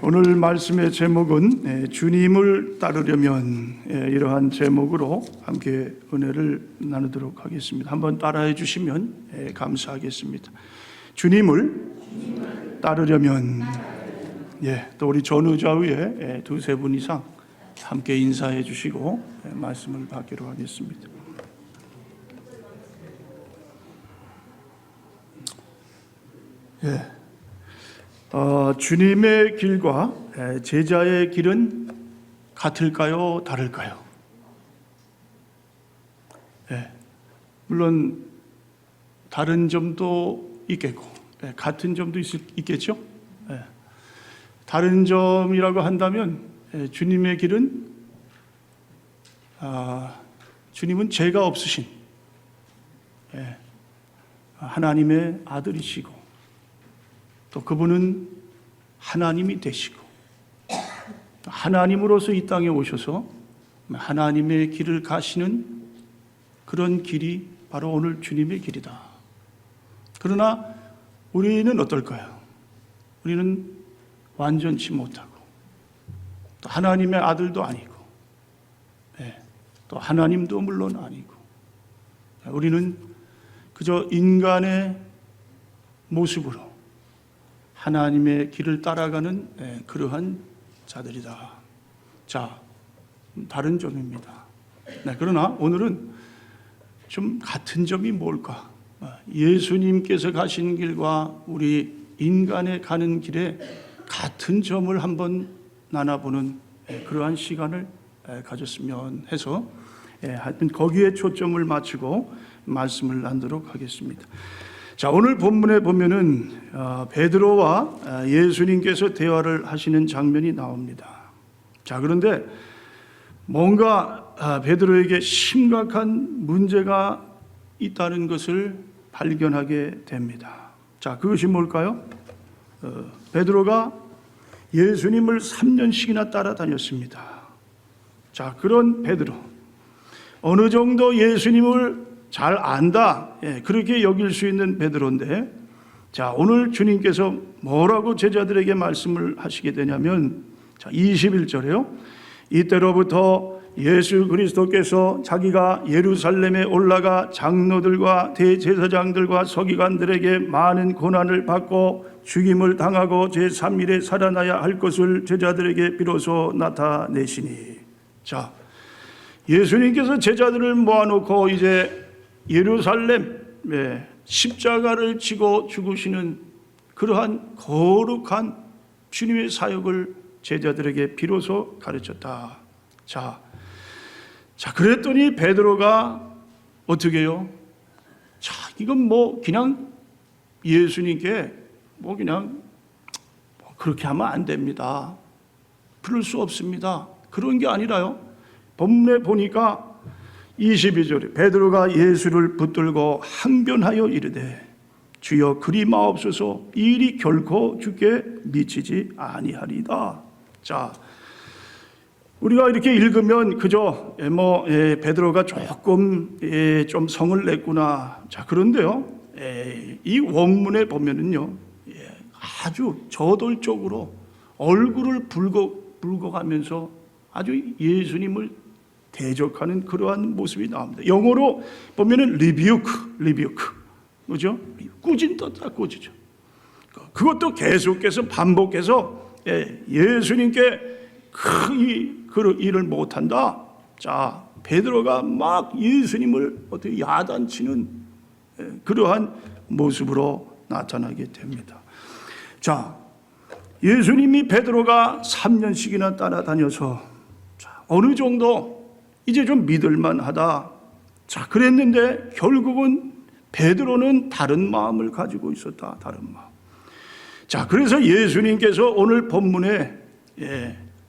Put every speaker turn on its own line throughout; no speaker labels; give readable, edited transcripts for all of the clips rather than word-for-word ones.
오늘 말씀의 제목은 주님을 따르려면, 이러한 제목으로 함께 은혜를 나누도록 하겠습니다. 한번 따라해 주시면 감사하겠습니다. 주님을 따르려면. 또 우리 전우좌우에 두세 분 이상 함께 인사해 주시고 말씀을 받기로 하겠습니다. 주님의 길과 제자의 길은 같을까요? 다를까요? 물론 다른 점도 있겠고 같은 점도 있겠죠? 다른 점이라고 한다면 주님의 길은 주님은 죄가 없으신 하나님의 아들이시고, 또 그분은 하나님이 되시고 하나님으로서 이 땅에 오셔서 하나님의 길을 가시는 그런 길이 바로 오늘 주님의 길이다. 그러나 우리는 어떨까요? 우리는 완전치 못하고, 또 하나님의 아들도 아니고, 또 하나님도 물론 아니고, 우리는 그저 인간의 모습으로 하나님의 길을 따라가는 그러한 자들이다. 자, 다른 점입니다. 그러나 오늘은 좀 같은 점이 뭘까? 예수님께서 가신 길과 우리 인간의 가는 길에 같은 점을 한번 나눠보는 그러한 시간을 가졌으면 해서 하여튼 거기에 초점을 맞추고 말씀을 나누도록 하겠습니다. 자, 오늘 본문에 보면은 베드로와 예수님께서 대화를 하시는 장면이 나옵니다. 자, 그런데 뭔가 베드로에게 심각한 문제가 있다는 것을 발견하게 됩니다. 자, 그것이 뭘까요? 베드로가 예수님을 3년씩이나 따라다녔습니다. 자, 그런 베드로, 어느 정도 예수님을 잘 안다, 그렇게 여길 수 있는 베드로인데, 자, 오늘 주님께서 뭐라고 제자들에게 말씀을 하시게 되냐면, 자, 21절에요. 이때로부터 예수 그리스도께서 자기가 예루살렘에 올라가 장로들과 대제사장들과 서기관들에게 많은 고난을 받고 죽임을 당하고 제3일에 살아나야 할 것을 제자들에게 비로소 나타내시니. 자, 예수님께서 제자들을 모아놓고 이제 예루살렘에 십자가를 지고 죽으시는 그러한 거룩한 주님의 사역을 제자들에게 비로소 가르쳤다. 자, 그랬더니 베드로가 어떻게 해요? 자, 이건 뭐 그냥 예수님께 그냥 그렇게 하면 안 됩니다. 그럴 수 없습니다. 그런 게 아니라요. 본문에 보니까 22절에 베드로가 예수를 붙들고 항변하여 이르되 주여 그리 마옵소서, 이 일이 결코 주께 미치지 아니하리다. 자, 우리가 이렇게 읽으면 그저 베드로가 조금 좀 성을 냈구나. 자, 그런데요, 이 원문에 보면은요, 아주 저돌적으로 얼굴을 붉어가면서 아주 예수님을 대적하는 그러한 모습이 나옵니다. 영어로 보면은 리뷰크, 그죠? 꾸진 떴다, 꾸지죠. 그것도 계속해서 반복해서 예수님께 그 일을 못한다. 자, 베드로가 막 예수님을 어떻게 야단치는 그러한 모습으로 나타나게 됩니다. 자, 예수님이 베드로가 3년씩이나 따라다녀서 어느 정도 이제 좀 믿을만하다. 자, 그랬는데 결국은 베드로는 다른 마음을 가지고 있었다. 다른 마음. 자, 그래서 예수님께서 오늘 본문에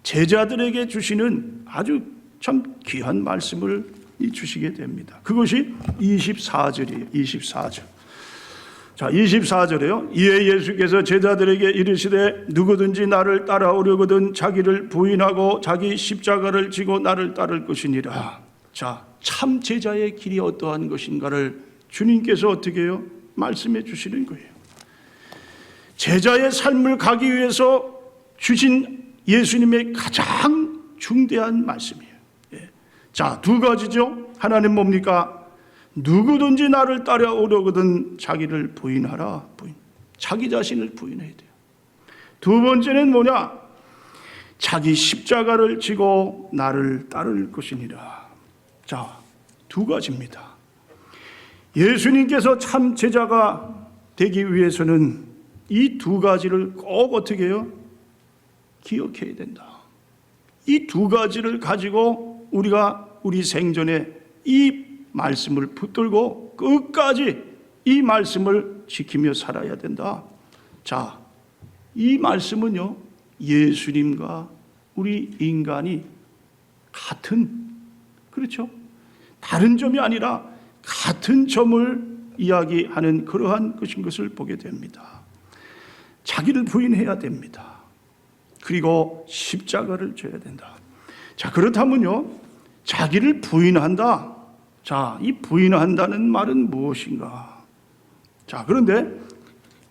제자들에게 주시는 아주 참 귀한 말씀을 주시게 됩니다. 그것이 24절이에요. 24절. 자, 24절에요. 이에 예수께서 제자들에게 이르시되 누구든지 나를 따라오려거든 자기를 부인하고 자기 십자가를 지고 나를 따를 것이니라. 자, 참 제자의 길이 어떠한 것인가를 주님께서 어떻게 해요? 말씀해 주시는 거예요. 제자의 삶을 가기 위해서 주신 예수님의 가장 중대한 말씀이에요. 자, 두 가지죠. 하나는 뭡니까? 누구든지 나를 따라오려거든 자기를 부인하라. 자기 자신을 부인해야 돼요. 두 번째는 뭐냐? 자기 십자가를 지고 나를 따를 것이니라. 자, 두 가지입니다. 예수님께서 참 제자가 되기 위해서는 이 두 가지를 꼭 어떻게 해요? 기억해야 된다. 이 두 가지를 가지고 우리가 우리 생전에 이 말씀을 붙들고 끝까지 이 말씀을 지키며 살아야 된다. 자, 이 말씀은요, 예수님과 우리 인간이 같은, 그렇죠? 다른 점이 아니라 같은 점을 이야기하는 그러한 것인 것을 보게 됩니다. 자기를 부인해야 됩니다. 그리고 십자가를 져야 된다. 자, 그렇다면요, 자기를 부인한다. 자, 이 부인한다는 말은 무엇인가? 자, 그런데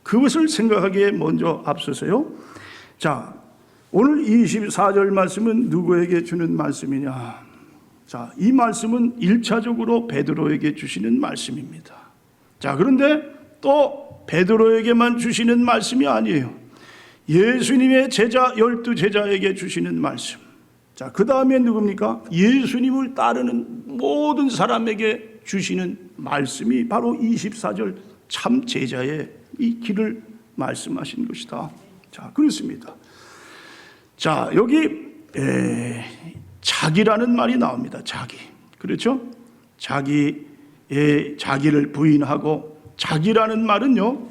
그것을 생각하기에 먼저 앞서서요. 자, 오늘 24절 말씀은 누구에게 주는 말씀이냐? 자, 이 말씀은 1차적으로 베드로에게 주시는 말씀입니다. 자, 그런데 또 베드로에게만 주시는 말씀이 아니에요. 예수님의 제자 12제자에게 주시는 말씀. 자, 그 다음에 누굽니까? 예수님을 따르는 모든 사람에게 주시는 말씀이 바로 24절 참 제자의 이 길을 말씀하신 것이다. 자, 그렇습니다. 자, 여기 자기라는 말이 나옵니다. 자기. 그렇죠? 자기를 부인하고, 자기라는 말은요,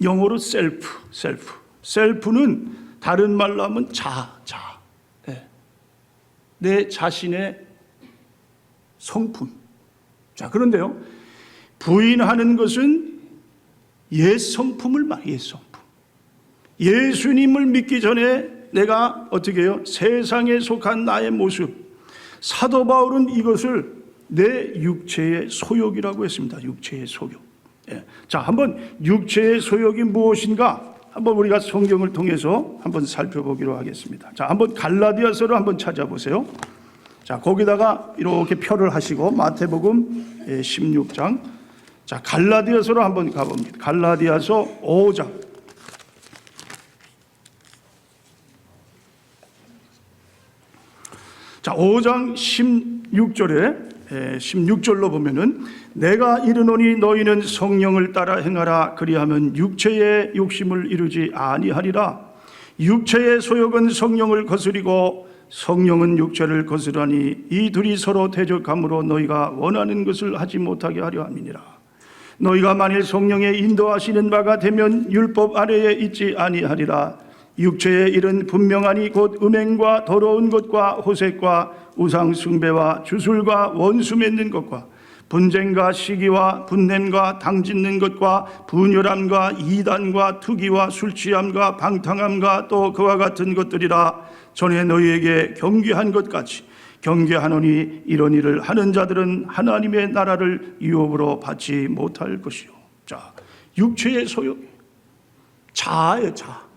영어로 셀프는 다른 말로 하면 내 자신의 성품. 자, 그런데요, 부인하는 것은 옛 성품을 말해요. 옛 성품. 예수님을 믿기 전에 내가 어떻게 해요? 세상에 속한 나의 모습. 사도 바울은 이것을 내 육체의 소욕이라고 했습니다. 육체의 소욕. 자, 한번 육체의 소욕이 무엇인가? 한번 우리가 성경을 통해서 한번 살펴보기로 하겠습니다. 자, 한번 갈라디아서를 한번 찾아보세요. 자, 거기다가 이렇게 표를 하시고 마태복음 16장. 자, 갈라디아서로 한번 가봅니다. 갈라디아서 5장. 자, 5장 16절로 보면은 내가 이르노니 너희는 성령을 따라 행하라. 그리하면 육체의 욕심을 이루지 아니하리라. 육체의 소욕은 성령을 거스리고 성령은 육체를 거스르니 이 둘이 서로 대적함으로 너희가 원하는 것을 하지 못하게 하려 함이니라. 너희가 만일 성령의 인도하시는 바가 되면 율법 아래에 있지 아니하리라. 육체의 일은 분명하니 곧 음행과 더러운 것과 호색과 우상 숭배와 주술과 원수 맺는 것과 분쟁과 시기와 분냄과 당짓는 것과 분열함과 이단과 투기와 술취함과 방탕함과 또 그와 같은 것들이라. 전에 너희에게 경계한 것 같이 경계하노니 이런 일을 하는 자들은 하나님의 나라를 유업으로 받지 못할 것이요. 자, 육체의 소욕, 자아예요. 자아.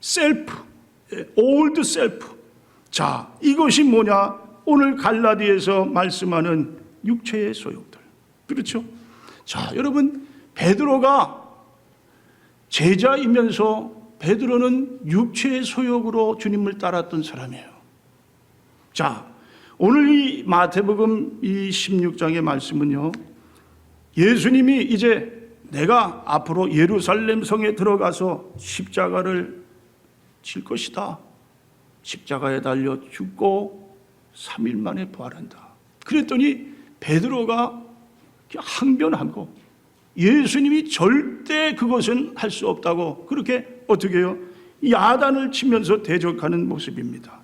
셀프, 올드 셀프. 자, 이것이 뭐냐? 오늘 갈라디아에서 말씀하는 육체의 소욕들. 그렇죠? 자, 여러분, 베드로가 제자이면서 베드로는 육체의 소욕으로 주님을 따랐던 사람이에요. 자, 오늘 이 마태복음 이 16장의 말씀은요, 예수님이 이제 내가 앞으로 예루살렘 성에 들어가서 십자가를 질 것이다. 십자가에 달려 죽고 3일 만에 부활한다. 그랬더니 베드로가 항변하고 예수님이 절대 그것은 할 수 없다고 그렇게 어떻게 해요? 야단을 치면서 대적하는 모습입니다.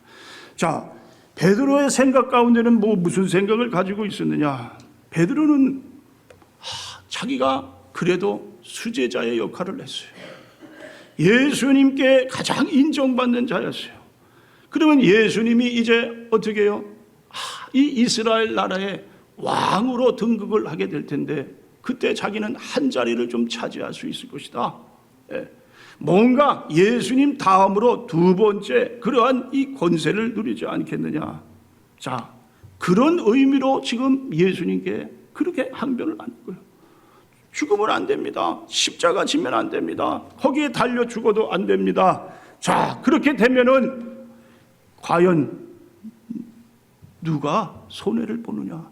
자, 베드로의 생각 가운데는 무슨 생각을 가지고 있었느냐? 베드로는 자기가 그래도 수제자의 역할을 했어요. 예수님께 가장 인정받는 자였어요. 그러면 예수님이 이제 어떻게 해요? 이 이스라엘 나라의 왕으로 등극을 하게 될 텐데 그때 자기는 한 자리를 좀 차지할 수 있을 것이다. 뭔가 예수님 다음으로 두 번째 그러한 이 권세를 누리지 않겠느냐. 자, 그런 의미로 지금 예수님께 그렇게 항변을 하는 거예요. 죽으면 안 됩니다. 십자가 지면 안 됩니다. 거기에 달려 죽어도 안 됩니다. 자, 그렇게 되면은 과연 누가 손해를 보느냐?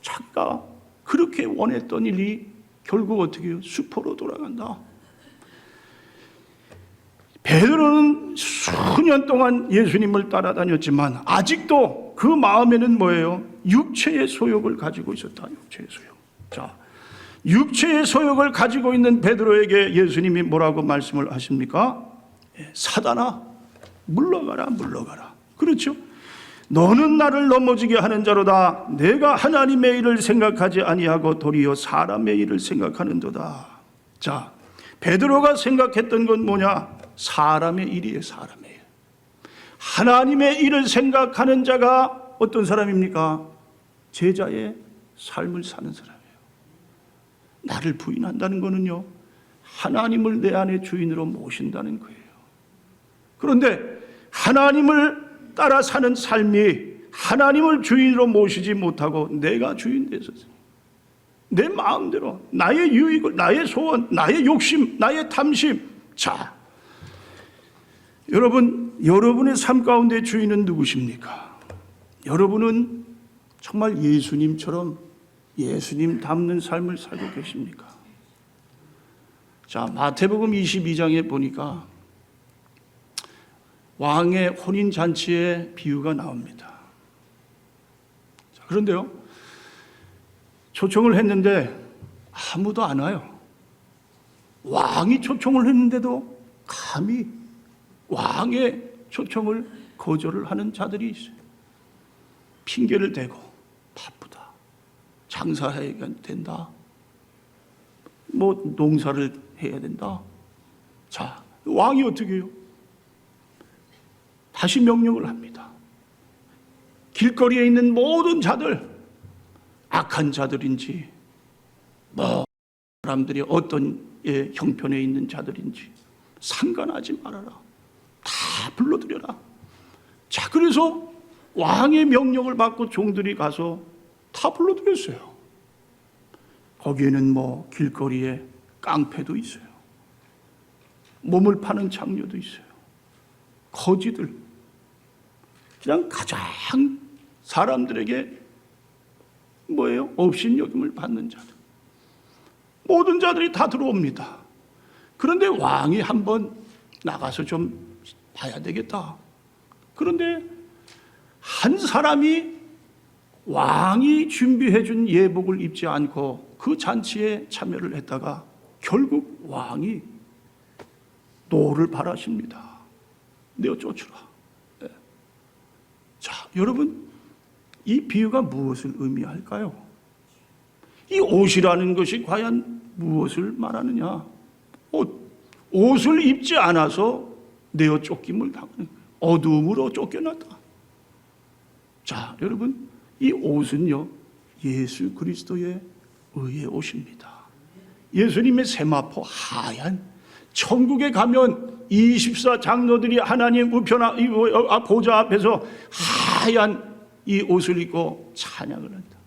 자기가 그렇게 원했던 일이 결국 어떻게 해요? 수포로 돌아간다. 베드로는 수년 동안 예수님을 따라다녔지만 아직도 그 마음에는 뭐예요? 육체의 소욕을 가지고 있었다. 육체의 소욕. 자, 육체의 소욕을 가지고 있는 베드로에게 예수님이 뭐라고 말씀을 하십니까? 사단아, 물러가라, 물러가라. 그렇죠? 너는 나를 넘어지게 하는 자로다. 내가 하나님의 일을 생각하지 아니하고 도리어 사람의 일을 생각하는도다. 자, 베드로가 생각했던 건 뭐냐? 사람의 일이에요. 사람의 일. 하나님의 일을 생각하는 자가 어떤 사람입니까? 제자의 삶을 사는 사람이에요. 나를 부인한다는 것은요, 하나님을 내 안에 주인으로 모신다는 거예요. 그런데 하나님을 따라 사는 삶이 하나님을 주인으로 모시지 못하고 내가 주인 돼서 내 마음대로 나의 유익을, 나의 소원, 나의 욕심, 나의 탐심. 자, 여러분의 삶 가운데 주인은 누구십니까? 여러분은 정말 예수님처럼 예수님 닮는 삶을 살고 계십니까? 자, 마태복음 22장에 보니까 왕의 혼인잔치의 비유가 나옵니다. 자, 그런데요, 초청을 했는데 아무도 안 와요. 왕이 초청을 했는데도 감히 왕의 초청을 거절을 하는 자들이 있어요. 핑계를 대고 바쁘다, 장사해야 된다, 뭐 농사를 해야 된다. 자, 왕이 어떻게 해요? 다시 명령을 합니다. 길거리에 있는 모든 자들, 악한 자들인지 뭐 사람들이 어떤 형편에 있는 자들인지 상관하지 말아라. 다 불러들여라. 자, 그래서 왕의 명령을 받고 종들이 가서 다 불러들였어요. 거기에는 뭐 길거리에 깡패도 있어요. 몸을 파는 장녀도 있어요. 거지들, 그냥 가장 사람들에게 뭐예요? 업신여김을 받는 자들, 모든 자들이 다 들어옵니다. 그런데 왕이 한번 나가서 좀 봐야 되겠다. 그런데 한 사람이 왕이 준비해 준 예복을 입지 않고 그 잔치에 참여를 했다가 결국 왕이 노를 바라십니다. 내어 쫓으라. 네. 자, 여러분, 이 비유가 무엇을 의미할까요? 이 옷이라는 것이 과연 무엇을 말하느냐? 옷을 입지 않아서 내어 쫓김을 당하는 거예요. 어두움으로 쫓겨났다. 자, 여러분, 이 옷은요, 예수 그리스도의 의의 옷입니다. 예수님의 세마포 하얀, 천국에 가면 24 장로들이 하나님 우편 보좌 앞에서 하얀 이 옷을 입고 찬양을 한다.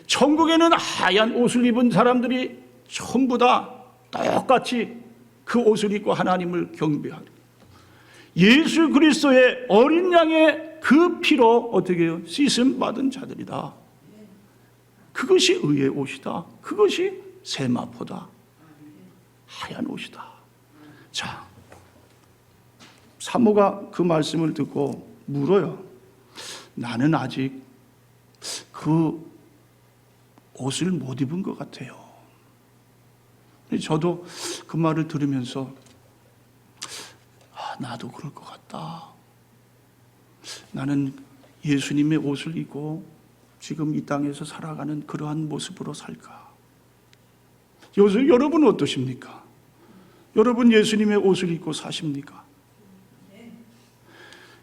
천국에는 하얀 옷을 입은 사람들이 전부 다 똑같이 그 옷을 입고 하나님을 경배하고, 예수 그리스도의 어린 양의 그 피로 어떻게 해요? 씻음 받은 자들이다. 그것이 의의 옷이다. 그것이 세마포다. 하얀 옷이다. 자, 사모가 그 말씀을 듣고 물어요. 나는 아직 그 옷을 못 입은 것 같아요. 저도 그 말을 들으면서 나도 그럴 것 같다. 나는 예수님의 옷을 입고 지금 이 땅에서 살아가는 그러한 모습으로 살까? 여러분은 어떠십니까? 여러분 예수님의 옷을 입고 사십니까?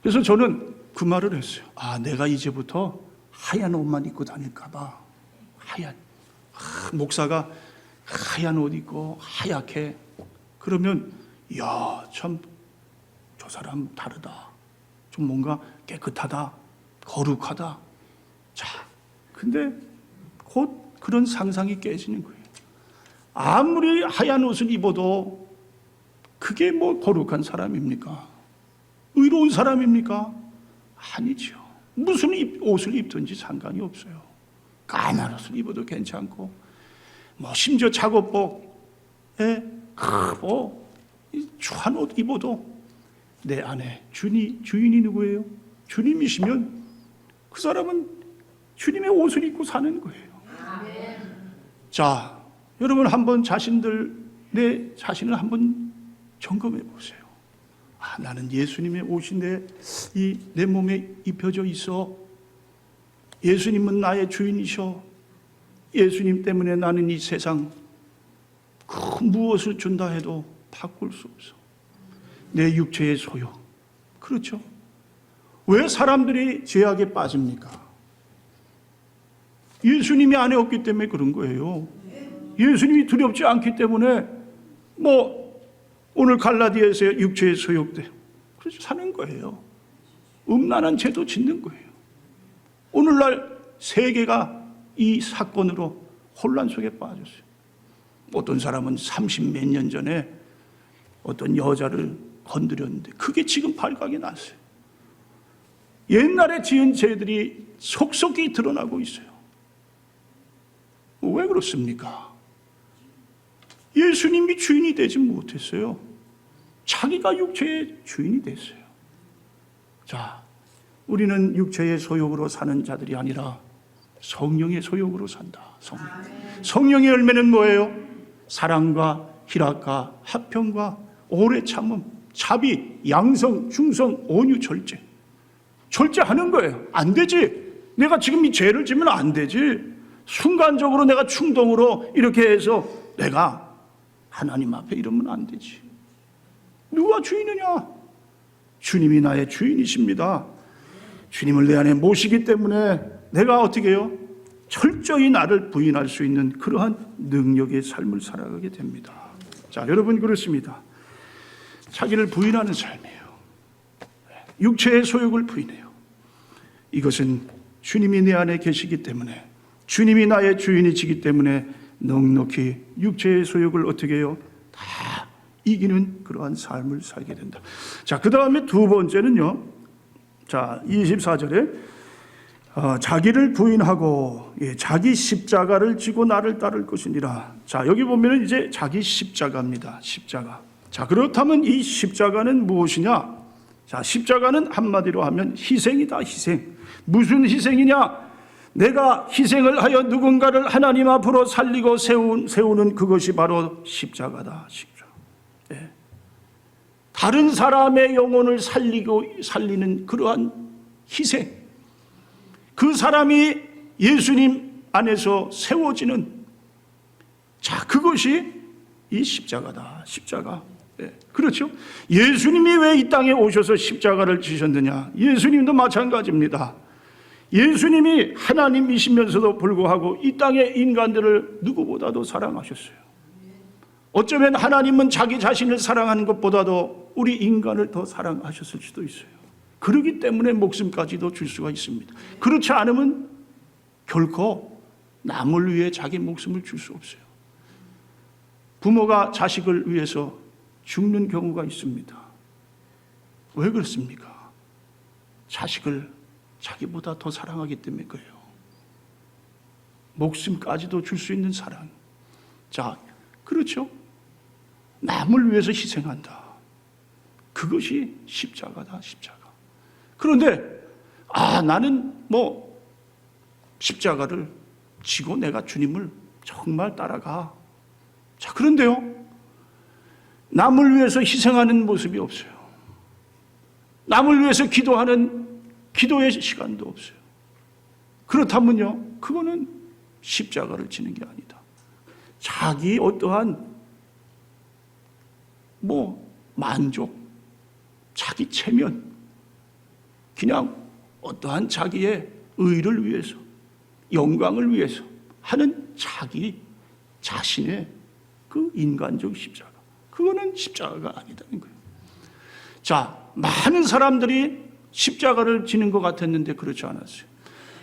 그래서 저는 그 말을 했어요. 내가 이제부터 하얀 옷만 입고 다닐까 봐. 하얀. 목사가 하얀 옷 입고 하얗게 그러면 이야, 참 저 사람 다르다. 좀 뭔가 깨끗하다. 거룩하다. 자, 근데 곧 그런 상상이 깨지는 거예요. 아무리 하얀 옷을 입어도 그게 뭐 거룩한 사람입니까? 의로운 사람입니까? 아니죠. 무슨 옷을 입든지 상관이 없어요. 까만 옷을 입어도 괜찮고, 뭐 심지어 작업복에 추한 옷 입어도 내 안에 주인이 누구예요? 주님이시면 그 사람은 주님의 옷을 입고 사는 거예요. 자, 여러분 한번 내 자신을 한번 점검해 보세요. 아, 나는 예수님의 옷이 내 몸에 입혀져 있어. 예수님은 나의 주인이셔. 예수님 때문에 나는 이 세상 그 무엇을 준다 해도 바꿀 수 없어. 내 육체의 소유. 그렇죠? 왜 사람들이 죄악에 빠집니까? 예수님이 안에 없기 때문에 그런 거예요. 예수님이 두렵지 않기 때문에 오늘 갈라디아에서 육체의 소욕대 그래서 사는 거예요. 음란한 죄도 짓는 거예요. 오늘날 세계가 이 사건으로 혼란 속에 빠졌어요. 어떤 사람은 30몇 년 전에 어떤 여자를 건드렸는데 그게 지금 발각이 났어요. 옛날에 지은 죄들이 속속이 드러나고 있어요. 왜 그렇습니까? 예수님이 주인이 되지 못했어요. 자기가 육체의 주인이 됐어요. 자, 우리는 육체의 소욕으로 사는 자들이 아니라 성령의 소욕으로 산다. 성령의 열매는 뭐예요? 사랑과 희락과 화평과 오래 참음, 자비, 양성, 충성, 온유, 절제. 절제하는 거예요. 안 되지. 내가 지금 이 죄를 지면 안 되지. 순간적으로 내가 충동으로 이렇게 해서 내가 하나님 앞에 이러면 안 되지. 누가 주인이냐? 주님이 나의 주인이십니다. 주님을 내 안에 모시기 때문에 내가 어떻게 해요? 철저히 나를 부인할 수 있는 그러한 능력의 삶을 살아가게 됩니다. 자, 여러분 그렇습니다. 자기를 부인하는 삶이에요. 육체의 소욕을 부인해요. 이것은 주님이 내 안에 계시기 때문에, 주님이 나의 주인이시기 때문에 넉넉히 육체의 소욕을 어떻게 해요? 다 이기는 그러한 삶을 살게 된다. 자, 그 다음에 두 번째는요. 자, 24절에 자기를 부인하고 자기 십자가를 지고 나를 따를 것이니라. 자, 여기 보면은 이제 자기 십자가입니다. 십자가. 자, 그렇다면 이 십자가는 무엇이냐? 자, 십자가는 한마디로 하면 희생이다. 희생. 무슨 희생이냐? 내가 희생을 하여 누군가를 하나님 앞으로 살리고 세우는 그것이 바로 십자가다. 십자가. 네. 다른 사람의 영혼을 살리는 그러한 희생. 그 사람이 예수님 안에서 세워지는, 자, 그것이 이 십자가다. 십자가. 네. 그렇죠? 예수님이 왜 이 땅에 오셔서 십자가를 지셨느냐? 예수님도 마찬가지입니다. 예수님이 하나님이시면서도 불구하고 이 땅의 인간들을 누구보다도 사랑하셨어요. 어쩌면 하나님은 자기 자신을 사랑하는 것보다도 우리 인간을 더 사랑하셨을 수도 있어요. 그렇기 때문에 목숨까지도 줄 수가 있습니다. 그렇지 않으면 결코 남을 위해 자기 목숨을 줄 수 없어요. 부모가 자식을 위해서 죽는 경우가 있습니다. 왜 그렇습니까? 자식을 자기보다 더 사랑하기 때문에 그래요. 목숨까지도 줄 수 있는 사랑. 자, 그렇죠? 남을 위해서 희생한다. 그것이 십자가다. 십자가. 그런데 나는 십자가를 지고 내가 주님을 정말 따라가. 자, 그런데요, 남을 위해서 희생하는 모습이 없어요. 남을 위해서 기도하는 기도의 시간도 없어요. 그렇다면요, 그거는 십자가를 지는 게 아니다. 자기 어떠한 만족, 자기 체면, 그냥 어떠한 자기의 의를 위해서, 영광을 위해서 하는 자기 자신의 그 인간적 십자가. 그거는 십자가가 아니다는 거예요. 자, 많은 사람들이 십자가를 지는 것 같았는데 그렇지 않았어요.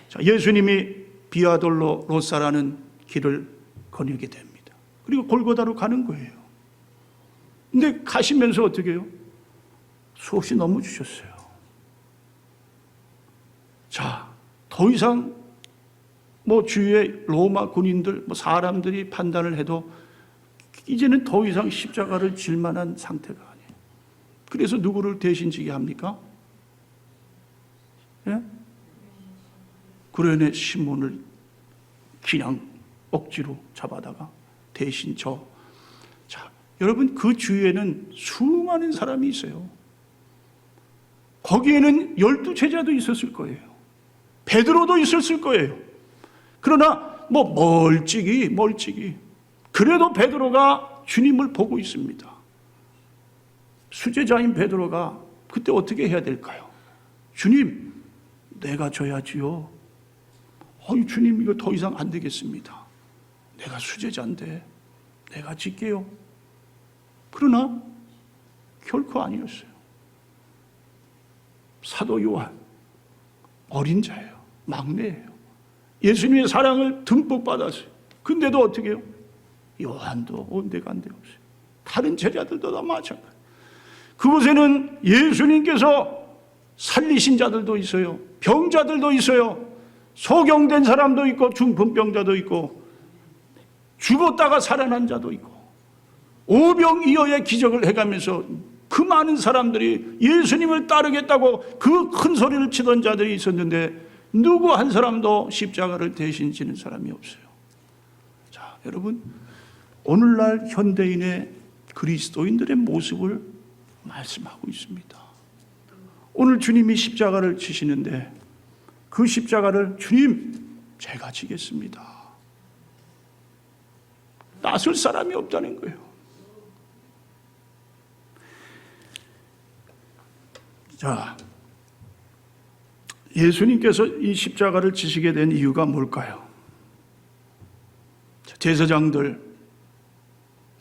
자, 예수님이 비아돌로 로사라는 길을 거니게 됩니다. 그리고 골고다로 가는 거예요. 근데 가시면서 어떻게 해요? 수없이 넘어지셨어요. 자, 더 이상 주위에 로마 군인들, 사람들이 판단을 해도 이제는 더 이상 십자가를 질 만한 상태가 아니에요. 그래서 누구를 대신 지게 합니까? 예? 구레네 시몬을 그냥 억지로 잡아다가 대신 자, 여러분, 그 주위에는 수많은 사람이 있어요. 거기에는 12제자도 있었을 거예요. 베드로도 있었을 거예요. 그러나 멀찍이 그래도 베드로가 주님을 보고 있습니다. 수제자인 베드로가 그때 어떻게 해야 될까요? 주님, 내가 져야지요. 주님, 이거 더 이상 안 되겠습니다. 내가 수제자인데 내가 질게요. 그러나 결코 아니었어요. 사도 요한, 어린 자예요. 막내예요. 예수님의 사랑을 듬뿍 받았어요. 근데도 어떻게 해요? 요한도 온데간데 없어요. 다른 제자들도 다 마찬가지예요. 그곳에는 예수님께서 살리신 자들도 있어요. 병자들도 있어요. 소경된 사람도 있고 중풍병자도 있고 죽었다가 살아난 자도 있고 오병이어의 기적을 해가면서 그 많은 사람들이 예수님을 따르겠다고 그 큰 소리를 치던 자들이 있었는데 누구 한 사람도 십자가를 대신 지는 사람이 없어요. 자, 여러분, 오늘날 현대인의 그리스도인들의 모습을 말씀하고 있습니다. 오늘 주님이 십자가를 지시는데 그 십자가를 주님, 제가 지겠습니다. 나설 사람이 없다는 거예요. 자, 예수님께서 이 십자가를 지시게 된 이유가 뭘까요? 제사장들,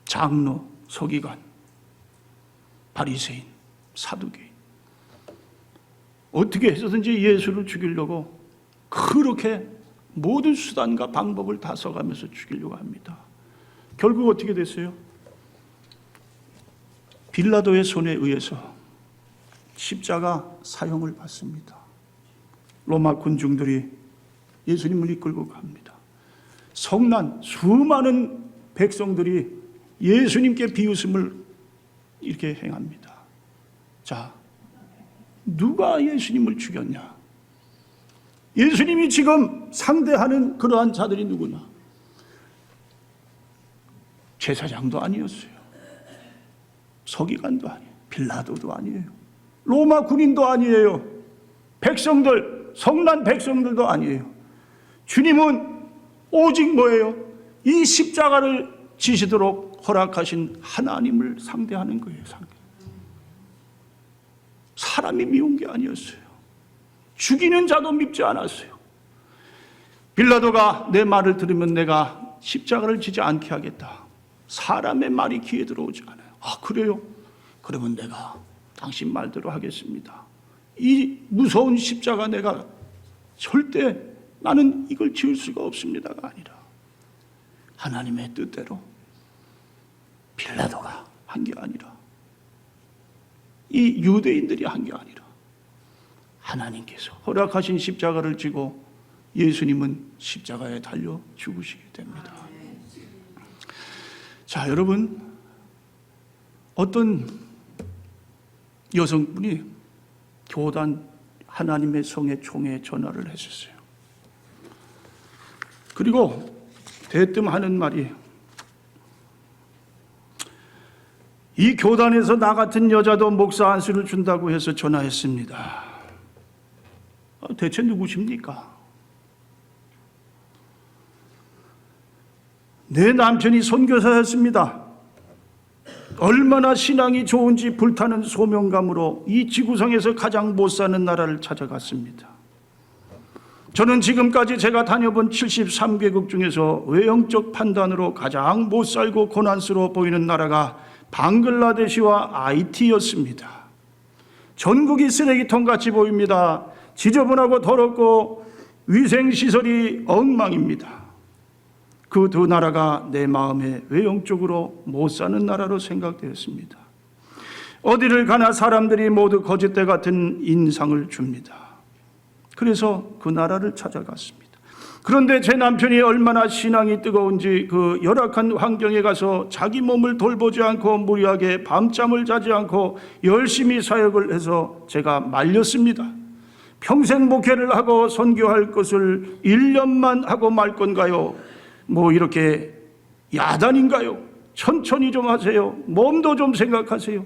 장로, 서기관, 바리새인, 사두개인 어떻게 해서든지 예수를 죽이려고 그렇게 모든 수단과 방법을 다 써가면서 죽이려고 합니다. 결국 어떻게 됐어요? 빌라도의 손에 의해서 십자가 사형을 받습니다. 로마 군중들이 예수님을 이끌고 갑니다. 성난 수많은 백성들이 예수님께 비웃음을 이렇게 행합니다. 자, 누가 예수님을 죽였냐? 예수님이 지금 상대하는 그러한 자들이 누구냐? 제사장도 아니었어요. 서기관도 아니에요. 빌라도도 아니에요. 로마 군인도 아니에요. 백성들, 성난 백성들도 아니에요. 주님은 오직 뭐예요? 이 십자가를 지시도록 허락하신 하나님을 상대하는 거예요. 사람이 미운 게 아니었어요. 죽이는 자도 밉지 않았어요. 빌라도가 내 말을 들으면 내가 십자가를 지지 않게 하겠다. 사람의 말이 귀에 들어오지 않아요. 아, 그래요? 그러면 내가 당신 말대로 하겠습니다. 이 무서운 십자가 내가 절대 나는 이걸 지을 수가 없습니다가 아니라 하나님의 뜻대로 빌라도가 한 게 아니라 이 유대인들이 한 게 아니라 하나님께서 허락하신 십자가를 지고 예수님은 십자가에 달려 죽으시게 됩니다. 자, 여러분, 어떤 여성분이 교단 하나님의 성의 총회에 전화를 했었어요. 그리고 대뜸 하는 말이, 이 교단에서 나 같은 여자도 목사 안수를 준다고 해서 전화했습니다. 대체 누구십니까? 내 남편이 선교사였습니다. 얼마나 신앙이 좋은지 불타는 소명감으로 이 지구상에서 가장 못 사는 나라를 찾아갔습니다. 저는 지금까지 제가 다녀본 73개국 중에서 외형적 판단으로 가장 못 살고 고난스러워 보이는 나라가 방글라데시와 아이티였습니다. 전국이 쓰레기통 같이 보입니다. 지저분하고 더럽고 위생시설이 엉망입니다. 그 두 나라가 내 마음에 외형적으로 못 사는 나라로 생각되었습니다. 어디를 가나 사람들이 모두 거짓대 같은 인상을 줍니다. 그래서 그 나라를 찾아갔습니다. 그런데 제 남편이 얼마나 신앙이 뜨거운지 그 열악한 환경에 가서 자기 몸을 돌보지 않고 무리하게 밤잠을 자지 않고 열심히 사역을 해서 제가 말렸습니다. 평생 목회를 하고 선교할 것을 1년만 하고 말 건가요? 뭐 이렇게 야단인가요? 천천히 좀 하세요. 몸도 좀 생각하세요.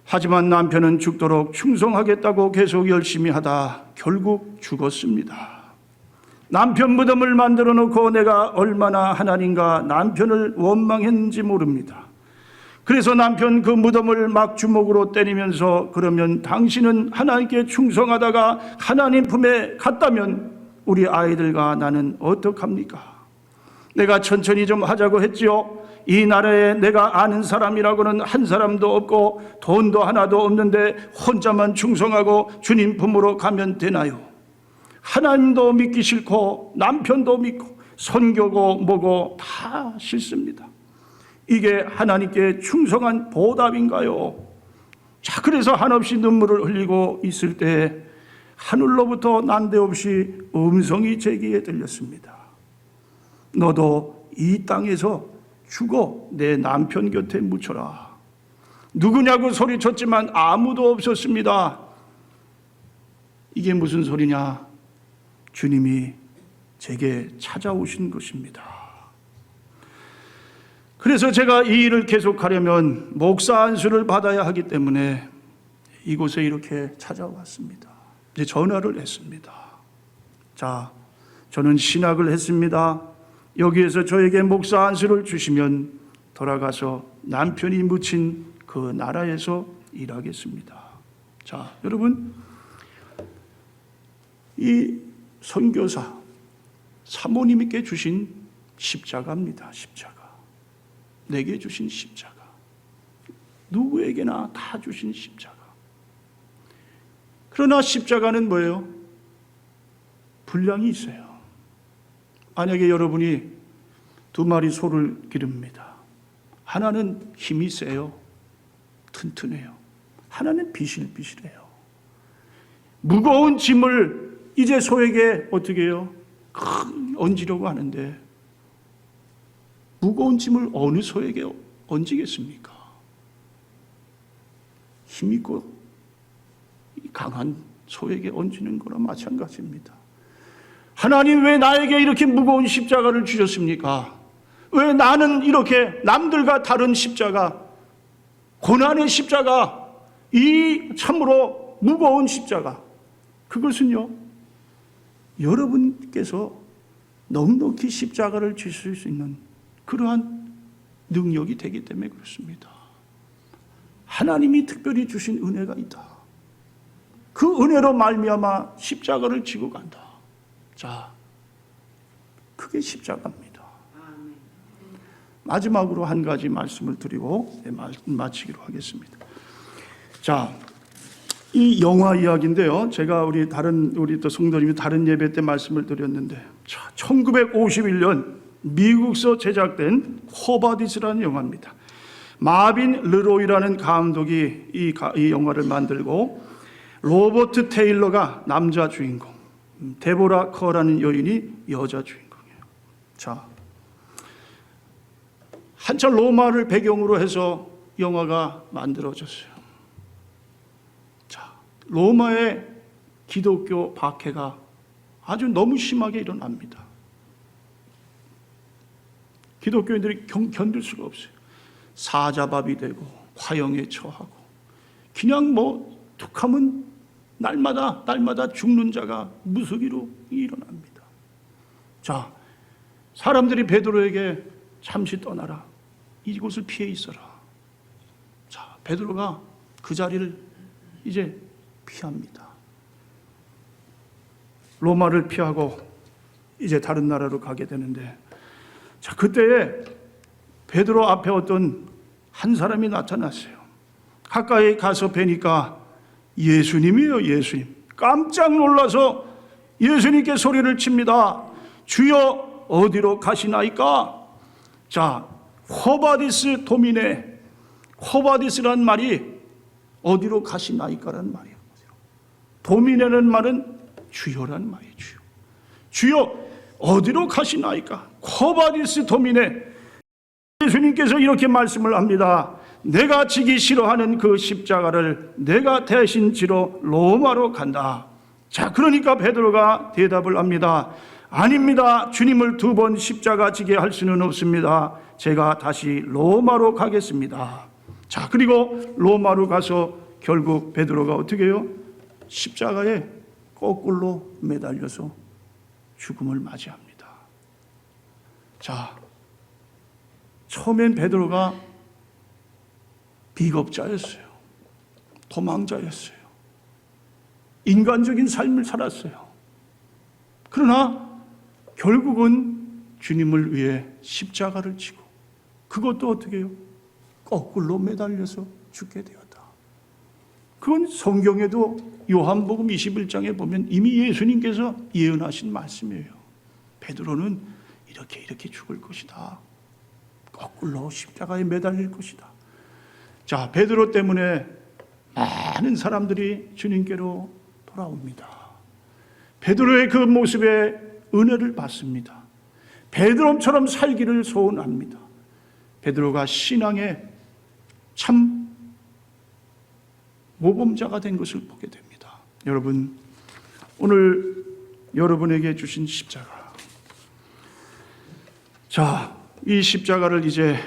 하지만 남편은 죽도록 충성하겠다고 계속 열심히 하다 결국 죽었습니다. 남편 무덤을 만들어 놓고 내가 얼마나 하나님과 남편을 원망했는지 모릅니다. 그래서 남편 그 무덤을 막 주먹으로 때리면서 그러면 당신은 하나님께 충성하다가 하나님 품에 갔다면 우리 아이들과 나는 어떡합니까? 내가 천천히 좀 하자고 했지요. 이 나라에 내가 아는 사람이라고는 한 사람도 없고 돈도 하나도 없는데 혼자만 충성하고 주님 품으로 가면 되나요? 하나님도 믿기 싫고 남편도 믿고 선교고 뭐고 다 싫습니다. 이게 하나님께 충성한 보답인가요? 자, 그래서 한없이 눈물을 흘리고 있을 때 하늘로부터 난데없이 음성이 제게에 들렸습니다. 너도 이 땅에서 죽어 내 남편 곁에 묻혀라. 누구냐고 소리쳤지만 아무도 없었습니다. 이게 무슨 소리냐? 주님이 제게 찾아오신 것입니다. 그래서 제가 이 일을 계속하려면 목사 안수를 받아야 하기 때문에 이곳에 이렇게 찾아왔습니다. 이제 전화를 했습니다. 자, 저는 신학을 했습니다. 여기에서 저에게 목사 안수를 주시면 돌아가서 남편이 묻힌 그 나라에서 일하겠습니다. 자, 여러분, 이 선교사 사모님께 주신 십자가입니다. 십자가. 내게 주신 십자가. 누구에게나 다 주신 십자가. 그러나 십자가는 뭐예요? 분량이 있어요. 만약에 여러분이 2마리 소를 기릅니다. 하나는 힘이 세요. 튼튼해요. 하나는 비실비실해요. 무거운 짐을 이제 소에게 어떻게 해요? 얹으려고 하는데 무거운 짐을 어느 소에게 얹으겠습니까? 힘있고 강한 소에게 얹는 거나 마찬가지입니다. 하나님 왜 나에게 이렇게 무거운 십자가를 주셨습니까? 왜 나는 이렇게 남들과 다른 십자가, 고난의 십자가, 이 참으로 무거운 십자가, 그것은요, 여러분께서 넉넉히 십자가를 지실 수 있는 그러한 능력이 되기 때문에 그렇습니다. 하나님이 특별히 주신 은혜가 있다. 그 은혜로 말미암아 십자가를 지고 간다. 자, 그게 십자가입니다. 마지막으로 한 가지 말씀을 드리고 마치기로 하겠습니다. 자, 이 영화 이야기인데요. 제가 우리 또 성도님이 다른 예배 때 말씀을 드렸는데, 1951년 미국서 제작된 코바디스라는 영화입니다. 마빈 르로이라는 감독이 이 영화를 만들고 로버트 테일러가 남자 주인공, 데보라 커라는 여인이 여자 주인공이에요. 자, 한참 로마를 배경으로 해서 영화가 만들어졌어요. 자, 로마의 기독교 박해가 아주 너무 심하게 일어납니다. 기독교인들이 견딜 수가 없어요. 사자밥이 되고 화형에 처하고 그냥 툭하면 날마다 죽는 자가 무수기로 일어납니다. 자, 사람들이 베드로에게 잠시 떠나라. 이곳을 피해 있어라. 자, 베드로가 그 자리를 이제 피합니다. 로마를 피하고 이제 다른 나라로 가게 되는데, 자, 그때에 베드로 앞에 어떤 한 사람이 나타났어요. 가까이 가서 뵈니까 예수님이에요. 예수님. 깜짝 놀라서 예수님께 소리를 칩니다. 주여 어디로 가시나이까? 자, 호바디스 도미네. 호바디스란 말이 어디로 가시나이까라는 말이에요. 도미네는 말은 주여란 말이에요. 주여. 주여 어디로 가시나이까? 호바디스 도미네. 예수님께서 이렇게 말씀을 합니다. 내가 지기 싫어하는 그 십자가를 내가 대신 지러 로마로 간다. 자, 그러니까 베드로가 대답을 합니다. 아닙니다. 주님을 2번 십자가 지게 할 수는 없습니다. 제가 다시 로마로 가겠습니다. 자, 그리고 로마로 가서 결국 베드로가 어떻게 해요? 십자가에 거꾸로 매달려서 죽음을 맞이합니다. 자, 처음엔 베드로가 비겁자였어요. 도망자였어요. 인간적인 삶을 살았어요. 그러나 결국은 주님을 위해 십자가를 지고 그것도 어떻게 해요? 거꾸로 매달려서 죽게 되었다. 그건 성경에도 요한복음 21장에 보면 이미 예수님께서 예언하신 말씀이에요. 베드로는 이렇게 죽을 것이다. 거꾸로 십자가에 매달릴 것이다. 자, 베드로 때문에 많은 사람들이 주님께로 돌아옵니다. 베드로의 그 모습에 은혜를 받습니다. 베드로처럼 살기를 소원합니다. 베드로가 신앙의 참 모범자가 된 것을 보게 됩니다. 여러분, 오늘 여러분에게 주신 십자가. 자, 이 십자가를 이제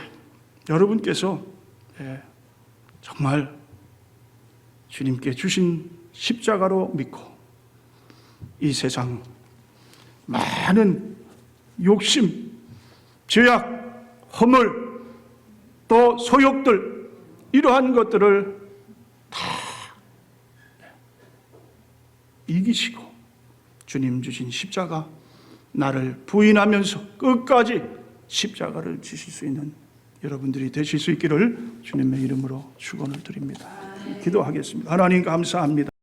여러분께서 정말 주님께 주신 십자가로 믿고 이 세상 많은 욕심, 죄악, 허물, 또 소욕들 이러한 것들을 다 이기시고 주님 주신 십자가 나를 부인하면서 끝까지 십자가를 지실 수 있는 여러분들이 되실 수 있기를 주님의 이름으로 축원을 드립니다. 기도하겠습니다. 하나님 감사합니다.